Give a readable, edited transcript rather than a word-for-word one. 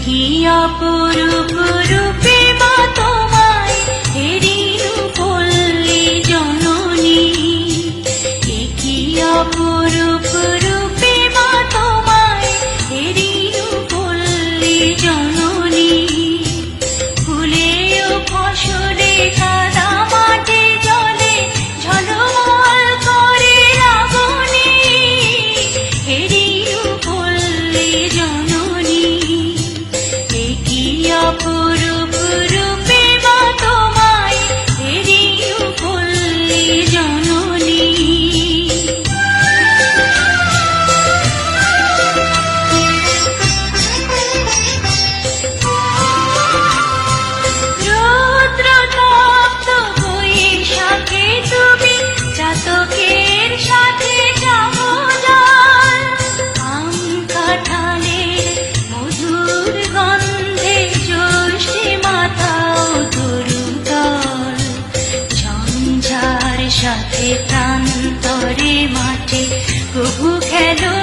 কি অপরূপ রূপে মা তোমায় হেরিনু পল্লী জননী, কি অপরূপ রূপে মা তোমায় হেরিনু পল্লী জননী। ফুলে ও ফসলে কাদা মাঠে জলে ঝলমল করে রাবণী, হেরিনু পল্লী জননী। কি অপরূপ রূপে মা তোমায় হেরিনু পল্লী জননী। রৌদ্রতপ্ত বৈশাখে তুমি চাতকের সাথে যাবজাল, আম কাঁঠালের মধুর গন্ধে জ্যৈষ্ঠী মাতাও তরুদল। ঝঞ্ঝার সাথে প্রান্তরে মাঠে প্রভু খেলো